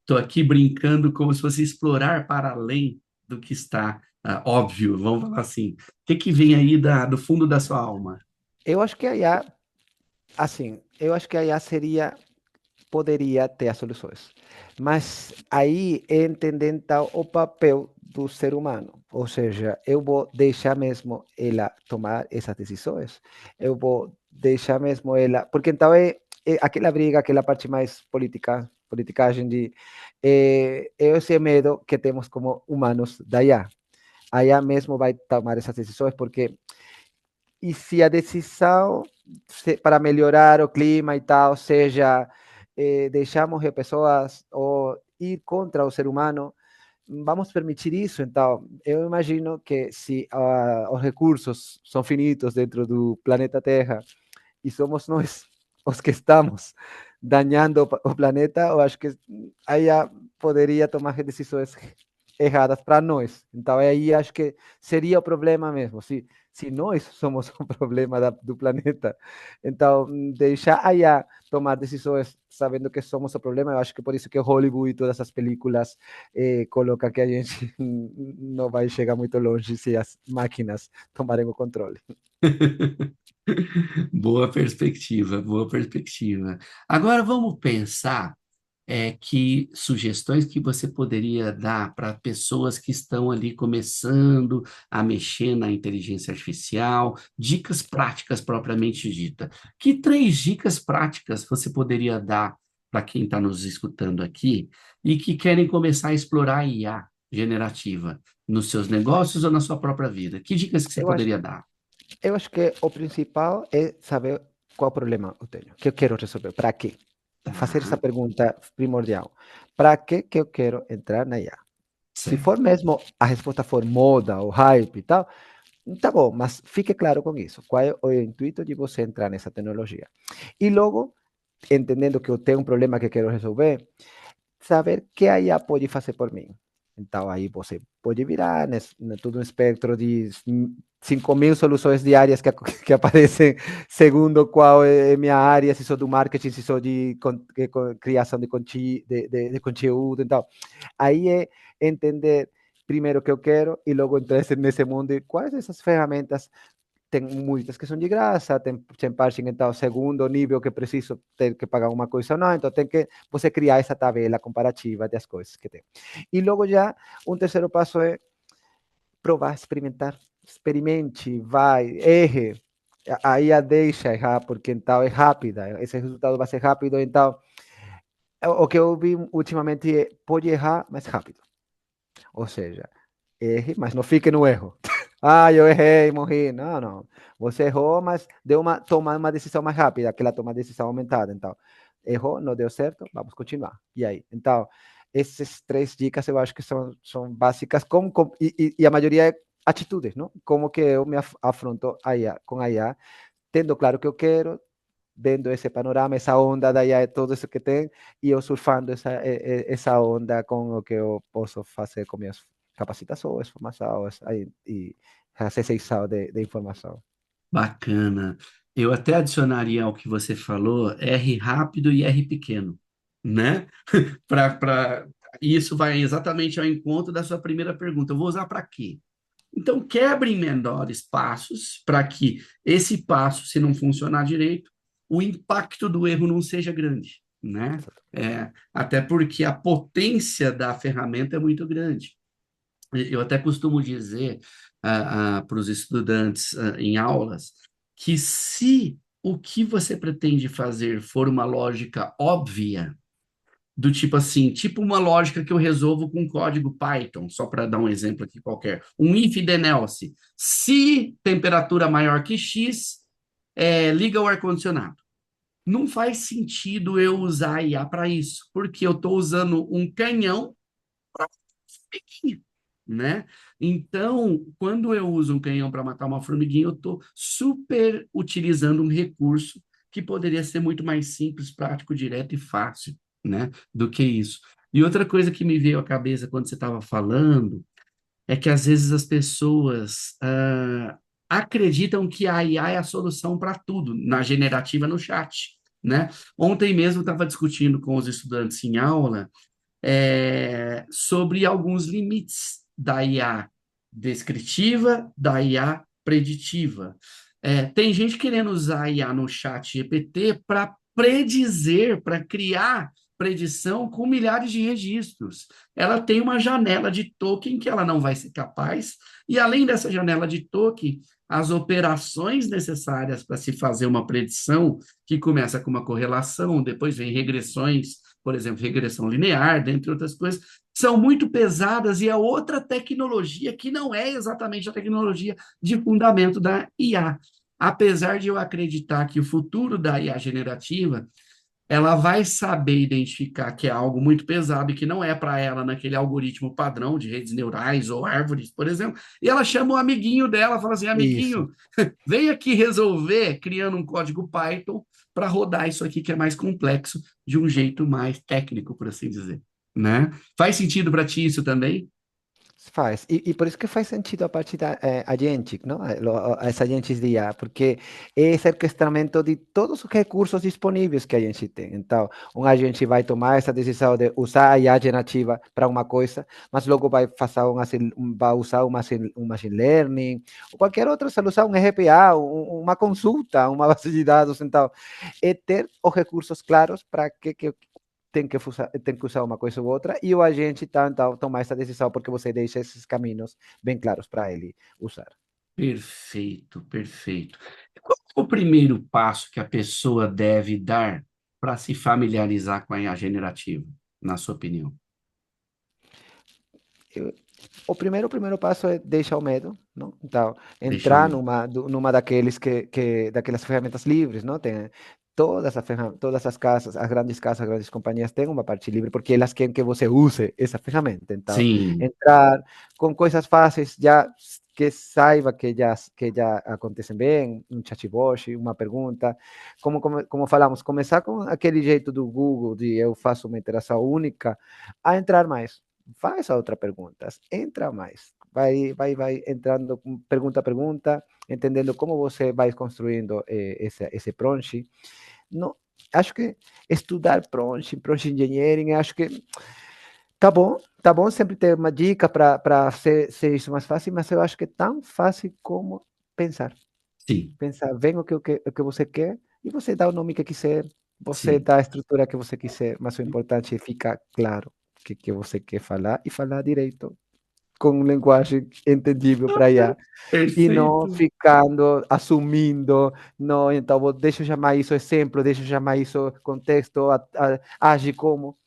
Estou aqui brincando como se fosse explorar para além do que está óbvio, vamos falar assim. O que vem aí do fundo da sua alma? Eu acho que a IA, assim, eu acho que a IA seria poderia ter as soluções. Mas aí é entender então o papel do ser humano, ou seja, eu vou deixar mesmo ela tomar essas decisões, eu vou deixar mesmo ela, porque então é aquela briga, aquela parte mais política, politicagem de esse medo que temos como humanos da IA. A IA mesmo vai tomar essas decisões, porque e se a decisão para melhorar o clima e tal seja deixar morrer pessoas ou ir contra o ser humano, vamos permitir isso. Então, eu imagino que se os recursos são finitos dentro do planeta Terra e somos nós os que estamos dañando o planeta, eu acho que aí poderia tomar decisões erradas para nós. Então, aí acho que seria o problema mesmo, se nós somos o problema do planeta. Então, deixar aí a tomar decisões sabendo que somos o problema, eu acho que por isso que Hollywood e todas as películas colocam que a gente não vai chegar muito longe se as máquinas tomarem o controle. Boa perspectiva, boa perspectiva. Agora vamos pensar que sugestões que você poderia dar para pessoas que estão ali começando a mexer na inteligência artificial, dicas práticas propriamente dita. Que três dicas práticas você poderia dar para quem está nos escutando aqui e que querem começar a explorar a IA generativa nos seus negócios ou na sua própria vida? Que dicas que você Eu acho, poderia dar? eu acho que o principal é saber qual problema eu tenho, que eu quero resolver, para quê? Fazer essa Tá, pergunta primordial. Para que eu quero entrar na IA? Se for certo. mesmo a resposta for moda ou hype e tal, tá bom, mas fique claro com isso. Qual é o intuito de você entrar nessa tecnologia? E logo, entendendo que eu tenho um problema que quero resolver, saber que a IA pode fazer por mim. Então, aí você pode virar todo um espectro de 5.000 soluções diárias que aparecem segundo qual é minha área, se sou do marketing, se sou de criação de conteúdo. Então, aí é entender primeiro o que eu quero e logo entrar nesse mundo e quais essas ferramentas tem muitas que são de graça, tem parte que está o segundo nível que preciso ter que pagar uma coisa ou não, então tem que você criar essa tabela comparativa das coisas que tem. E logo já, um terceiro passo é provar, experimentar, experimente, vai, erre, aí a deixa errar, porque então é rápida, esse resultado vai ser rápido, então o que eu vi ultimamente é pode errar mais rápido, ou seja, erre, mas não fique no erro. Ah, eu errei, morri. Não, não. Você errou, mas deu tomar uma decisão mais rápida, aquela toma de decisão aumentada. Então, errou, não deu certo, vamos continuar. E aí? Então, essas três dicas eu acho que são básicas, e a maioria é atitudes, não? Como que eu me afronto a IA, com a IA, tendo claro o que eu quero, vendo esse panorama, essa onda da IA, todo isso que tem, e eu surfando essa onda com o que eu posso fazer com minhas capacitações, formações e acessão de informação. Bacana. Eu até adicionaria ao que você falou R rápido e R pequeno, né? Para isso vai exatamente ao encontro da sua primeira pergunta. Eu vou usar para quê? Então, quebre em menores passos para que esse passo, se não funcionar direito, o impacto do erro não seja grande, né? Até porque a potência da ferramenta é muito grande. Eu até costumo dizer para os estudantes em aulas que se o que você pretende fazer for uma lógica óbvia, do tipo assim, tipo uma lógica que eu resolvo com código Python, só para dar um exemplo aqui qualquer, um if then else, se temperatura maior que X, liga o ar-condicionado. Não faz sentido eu usar a IA para isso, porque eu estou usando um canhão para formiguinha, né? Então, quando eu uso um canhão para matar uma formiguinha, eu estou super utilizando um recurso que poderia ser muito mais simples, prático, direto e fácil, né? Do que isso. E outra coisa que me veio à cabeça quando você estava falando é que às vezes as pessoas acreditam que a IA é a solução para tudo, na generativa no chat, né? Ontem mesmo estava discutindo com os estudantes em aula sobre alguns limites da IA descritiva, da IA preditiva. Tem gente querendo usar a IA no chat GPT para predizer, para criar predição com milhares de registros. Ela tem uma janela de token que ela não vai ser capaz, e além dessa janela de token, as operações necessárias para se fazer uma predição, que começa com uma correlação, depois vem regressões, por exemplo, regressão linear, dentre outras coisas, são muito pesadas e é outra tecnologia que não é exatamente a tecnologia de fundamento da IA. Apesar de eu acreditar que o futuro da IA generativa ela vai saber identificar que é algo muito pesado e que não é para ela naquele algoritmo padrão de redes neurais ou árvores, por exemplo, e ela chama o amiguinho dela, fala assim, Isso. amiguinho, vem aqui resolver, criando um código Python para rodar isso aqui que é mais complexo de um jeito mais técnico, por assim dizer, né? Faz sentido para ti isso também? Faz. E por isso que faz sentido a parte da Agentic, não? As agentes de IA, porque é esse orquestramento de todos os recursos disponíveis que a gente tem. Então, um agente vai tomar essa decisão de usar a IA generativa para uma coisa, mas logo vai fazer vai usar um machine learning, ou qualquer outra solução, um RPA, uma consulta, uma base de dados. Então, é ter os recursos claros para que tem que usar uma coisa ou outra, e o agente então, tomar essa decisão porque você deixa esses caminhos bem claros para ele usar. Perfeito, perfeito. Qual é o primeiro passo que a pessoa deve dar para se familiarizar com a IA generativa, na sua opinião? Eu, o primeiro passo é deixar o medo, não? Então, Deixa eu entrar ver. numa daquelas ferramentas livres, não? Tem todas as casas, as grandes companhias têm uma parte livre porque elas querem que você use essa ferramenta. Então, Sim, entrar com coisas fáceis, já que saiba que já acontecem bem, um chatbot, uma pergunta, como falamos, começar com aquele jeito do Google de eu faço uma interação única, a entrar mais. Faz a outra pergunta, entra mais, vai entrando pergunta a pergunta, entendendo como você vai construindo esse prompt. Não, acho que estudar prompt engineering, acho que tá bom sempre ter uma dica para ser isso mais fácil, mas eu acho que é tão fácil como pensar. sim, Pensar, vem o que você quer e você dá o nome que quiser, você sim. dá a estrutura que você quiser, mas o importante é ficar claro o que você quer falar e falar direito, com linguagem entendível para IA, e não Perfeito. ficando assumindo, não, então deixa eu chamar isso exemplo, deixa eu chamar isso contexto, age como,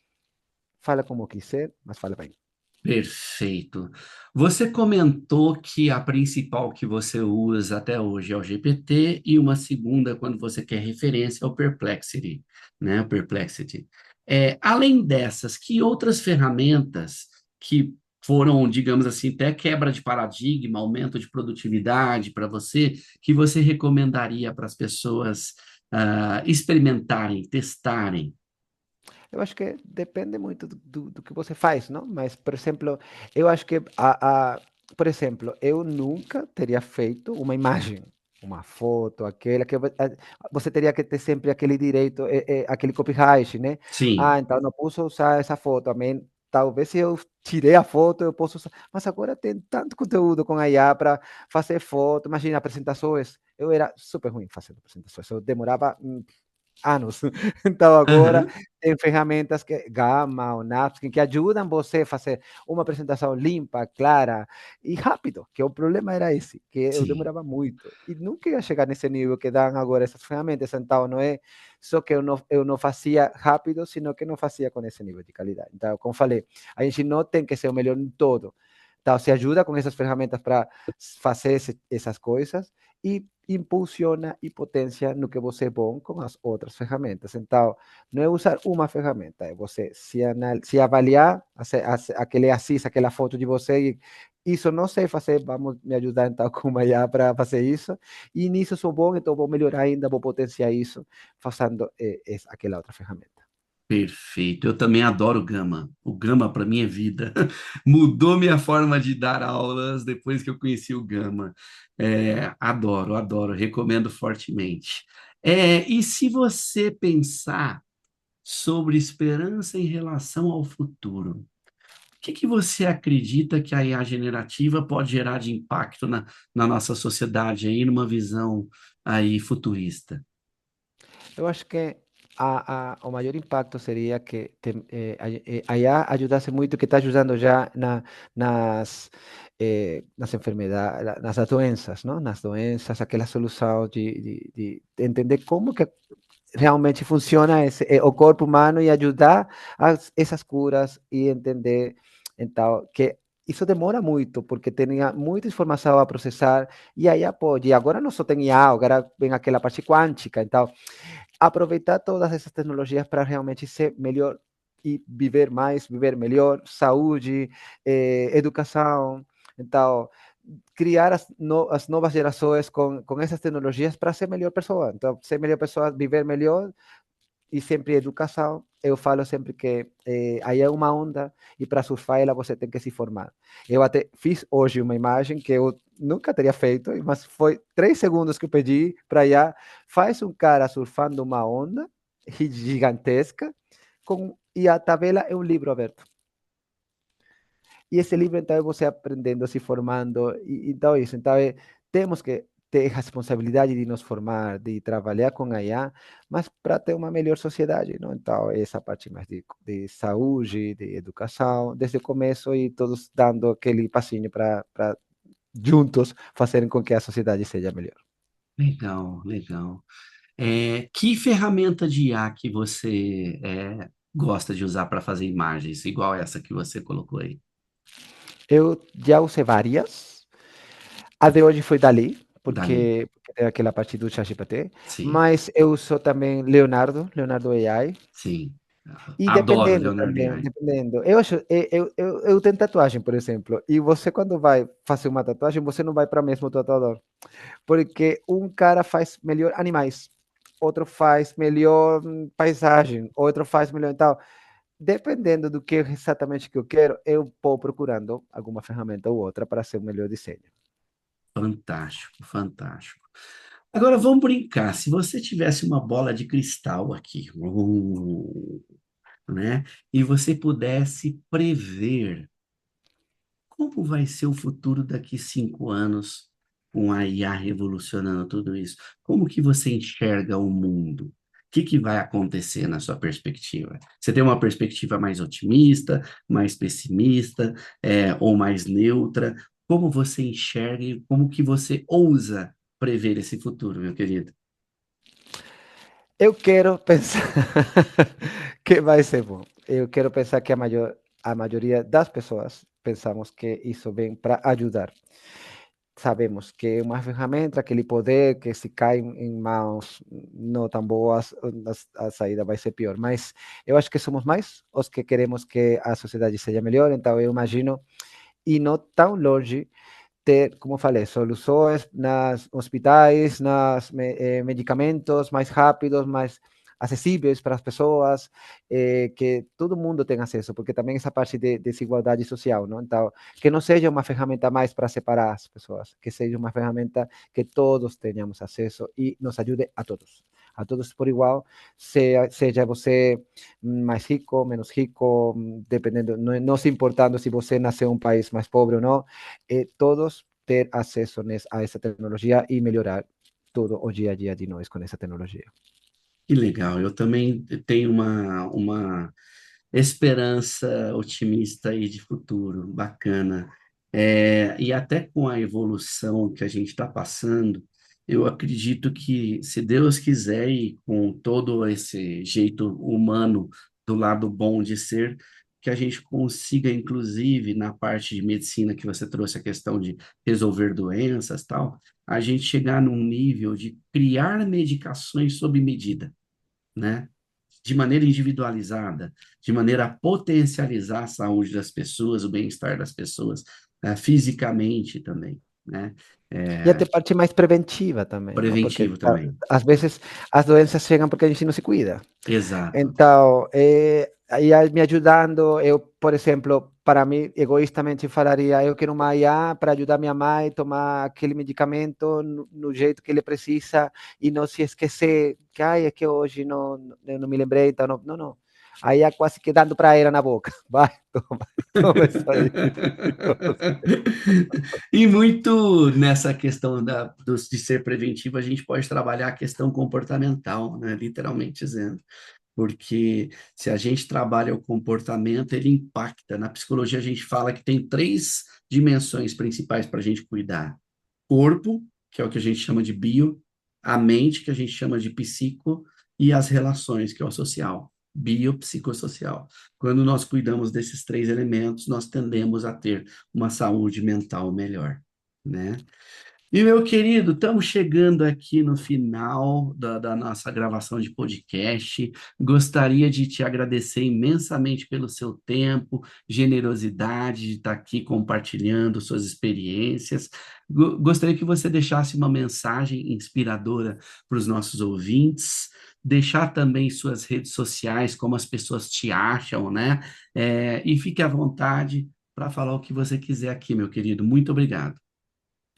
fala como quiser, mas fala bem. Perfeito. Você comentou que a principal que você usa até hoje é o GPT e uma segunda, quando você quer referência, é o Perplexity, né? O Perplexity. Além dessas, que outras ferramentas que foram, digamos assim, até quebra de paradigma, aumento de produtividade para você, que você recomendaria para as pessoas experimentarem, testarem? Eu acho que depende muito do que você faz, não? Mas, por exemplo, eu acho que, por exemplo, eu nunca teria feito uma imagem, uma foto, aquela que você teria que ter sempre aquele direito, aquele copyright, né? Sim, Ah, então não posso usar essa foto. Amém. Talvez se eu tirei a foto, eu posso usar. Mas agora tem tanto conteúdo com a IA para fazer foto. Imagina apresentações. Eu era super ruim fazendo apresentações. Eu demorava anos. Então agora aham, tem ferramentas que Gamma ou Napkin que ajudam você a fazer uma apresentação limpa, clara e rápido, que o problema era esse, que eu sim. demorava muito e nunca ia chegar nesse nível que dão agora essas ferramentas. Então não é só que eu não fazia rápido, sino que não fazia com esse nível de qualidade. Então, como falei, a gente não tem que ser o melhor em todo. Então, se ajuda com essas ferramentas para fazer essas coisas e impulsiona e potência no que você é bom com as outras ferramentas. Então, não é usar uma ferramenta, é você se avaliar, aquele assist, aquela foto de você e isso não sei fazer, vamos me ajudar então com uma IA para fazer isso. E nisso sou bom, então vou melhorar ainda, vou potenciar isso fazendo aquela outra ferramenta. Perfeito. Eu também adoro Gama. O Gama para mim é vida. Mudou minha forma de dar aulas depois que eu conheci o Gama. Adoro, adoro, recomendo fortemente. E se você pensar sobre esperança em relação ao futuro, o que que você acredita que a IA generativa pode gerar de impacto na nossa sociedade aí, numa visão aí futurista? Eu acho que o maior impacto seria que allá ajudasse muito, que está ajudando já nas enfermedades, nas doenças, não? Nas doenças, aquela solução de entender como que realmente funciona o corpo humano e ajudar essas curas e entender, então, que isso demora muito, porque tem muita informação a processar, e aí pode, e agora não só tem IA, agora vem aquela parte quântica, então, aproveitar todas essas tecnologias para realmente ser melhor e viver mais, viver melhor, saúde, educação, então, criar as novas gerações com essas tecnologias para ser melhor pessoa. Então, ser melhor pessoa, viver melhor e sempre educação. Eu falo sempre que aí é uma onda e para surfar ela você tem que se formar. Eu até fiz hoje uma imagem que eu nunca teria feito, mas foi 3 segundos que eu pedi para já. Faz um cara surfando uma onda gigantesca e a tabela é um livro aberto. E esse livro, então, é você aprendendo, se formando, e então isso. Então, temos que ter a responsabilidade de nos formar, de trabalhar com a IA, mas para ter uma melhor sociedade, não? Então, essa parte mais de saúde, de educação, desde o começo e todos dando aquele passinho para juntos fazerem com que a sociedade seja melhor. Legal, legal. Que ferramenta de IA que você gosta de usar para fazer imagens, igual essa que você colocou aí? Eu já usei várias. A de hoje foi Dali, Dali. porque tem aquela parte do ChatGPT, Sim, mas eu uso também Leonardo AI, sim. e Adoro dependendo Leonardo também, AI. dependendo. Eu acho, eu tenho tatuagem, por exemplo, e você quando vai fazer uma tatuagem, você não vai para o mesmo tatuador, porque um cara faz melhor animais, outro faz melhor paisagem, outro faz melhor tal. Dependendo do que exatamente que eu quero, eu vou procurando alguma ferramenta ou outra para ser o melhor desenho. Fantástico, fantástico. Agora vamos brincar. Se você tivesse uma bola de cristal aqui, né? E você pudesse prever como vai ser o futuro daqui 5 anos com a IA revolucionando tudo isso? Como que você enxerga o mundo? O que que vai acontecer na sua perspectiva? Você tem uma perspectiva mais otimista, mais pessimista, ou mais neutra? Como você enxerga e como que você ousa prever esse futuro, meu querido? Eu quero pensar que vai ser bom. Eu quero pensar que a maioria das pessoas pensamos que isso vem para ajudar. Sabemos que é uma ferramenta, aquele poder que se cai em mãos não tão boas, a saída vai ser pior. Mas eu acho que somos mais os que queremos que a sociedade seja melhor, então eu imagino, e não tão longe, ter, como falei, soluções nos hospitais, medicamentos mais rápidos, mais acessíveis para as pessoas, que todo mundo tenha acesso, porque também essa parte de desigualdade social, não? Então, que não seja uma ferramenta mais para separar as pessoas, que seja uma ferramenta que todos tenhamos acesso e nos ajude a todos por igual, seja você mais rico, menos rico, dependendo, não se importando se você nasceu em um país mais pobre ou não, todos ter acesso a essa tecnologia e melhorar todo o dia a dia de nós com essa tecnologia. Que legal, eu também tenho uma esperança otimista aí de futuro, bacana. E até com a evolução que a gente está passando, eu acredito que, se Deus quiser, e com todo esse jeito humano do lado bom de ser, que a gente consiga, inclusive, na parte de medicina que você trouxe a questão de resolver doenças, tal, a gente chegar num nível de criar medicações sob medida, né? De maneira individualizada, de maneira a potencializar a saúde das pessoas, o bem-estar das pessoas, fisicamente também, né? E até É, parte mais preventiva também, não? Porque preventivo também. às vezes as doenças chegam porque a gente não se cuida. Exato. Então, aí me ajudando, eu, por exemplo, para mim, egoístamente falaria, eu quero uma IA para ajudar minha mãe a tomar aquele medicamento no jeito que ele precisa e não se esquecer que, ai, é que hoje eu não me lembrei, então não, não, não. Aí é quase que dando para ela na boca. Vai, toma, toma isso aí. E muito nessa questão de ser preventivo, a gente pode trabalhar a questão comportamental, né? Literalmente dizendo. Porque se a gente trabalha o comportamento, ele impacta. Na psicologia, a gente fala que tem três dimensões principais para a gente cuidar: corpo, que é o que a gente chama de bio, a mente, que a gente chama de psico, e as relações, que é o social. Biopsicossocial. Quando nós cuidamos desses três elementos, nós tendemos a ter uma saúde mental melhor, né? E, meu querido, estamos chegando aqui no final da nossa gravação de podcast. Gostaria de te agradecer imensamente pelo seu tempo, generosidade de estar aqui compartilhando suas experiências. Gostaria que você deixasse uma mensagem inspiradora para os nossos ouvintes, deixar também suas redes sociais, como as pessoas te acham, né? E fique à vontade para falar o que você quiser aqui, meu querido. Muito obrigado.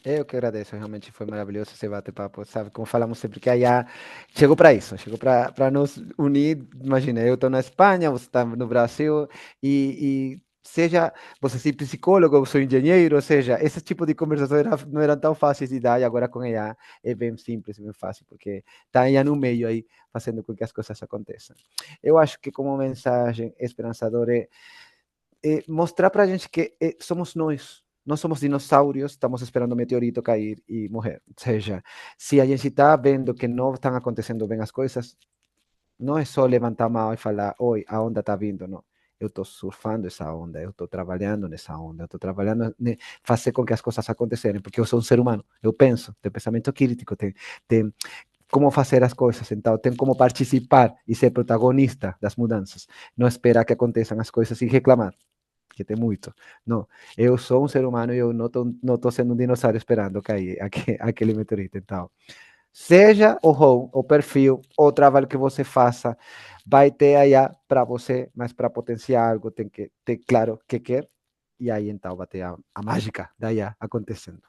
Eu que agradeço, realmente foi maravilhoso esse bate-papo, sabe? Como falamos sempre, que allá chegou para isso, chegou para nos unir. Imagina, eu estou na Espanha, você está no Brasil, e seja você ser psicólogo, eu sou engenheiro, ou seja, esse tipo de conversações não eram tão fáceis de dar, e agora com IA é bem simples, bem fácil, porque está aí no meio aí, fazendo com que as coisas aconteçam. Eu acho que como mensagem esperançadora mostrar para a gente que somos nós. Nós somos dinossauros, estamos esperando o meteorito cair e morrer. Ou seja, se a gente está vendo que não estão acontecendo bem as coisas, não é só levantar a mão e falar, oi, a onda está vindo, não. Eu estou surfando essa onda, eu estou trabalhando nessa onda, eu estou trabalhando em fazer com que as coisas acontecerem, porque eu sou um ser humano, eu penso, tenho pensamento crítico, tem como fazer as coisas, então tem como participar e ser protagonista das mudanças, não esperar que aconteçam as coisas e reclamar que tem muito. Não, eu sou um ser humano e eu não tô sendo um dinossauro esperando cair aquele meteorito. Então, seja o home, o perfil, o trabalho que você faça, vai ter aí para você, mas para potenciar algo tem que ter claro o que quer, e aí então vai ter a mágica daí acontecendo.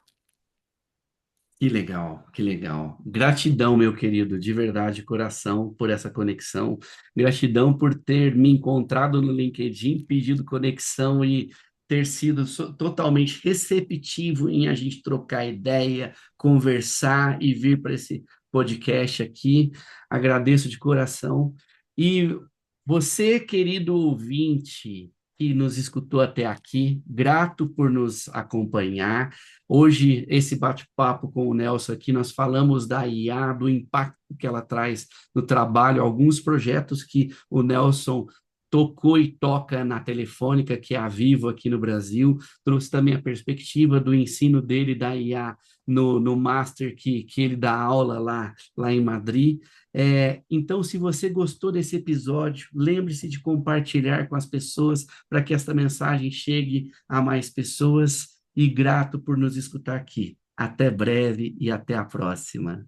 Que legal, que legal. Gratidão, meu querido, de verdade, coração, por essa conexão. Gratidão por ter me encontrado no LinkedIn, pedido conexão e ter sido totalmente receptivo em a gente trocar ideia, conversar e vir para esse podcast aqui. Agradeço de coração. E você, querido ouvinte, que nos escutou até aqui, grato por nos acompanhar. Hoje, esse bate-papo com o Nelson aqui, nós falamos da IA, do impacto que ela traz no trabalho, alguns projetos que o Nelson tocou e toca na Telefônica, que é a Vivo aqui no Brasil, trouxe também a perspectiva do ensino dele da IA no Master que ele dá aula lá em Madrid. Então, se você gostou desse episódio, lembre-se de compartilhar com as pessoas para que esta mensagem chegue a mais pessoas e grato por nos escutar aqui. Até breve e até a próxima.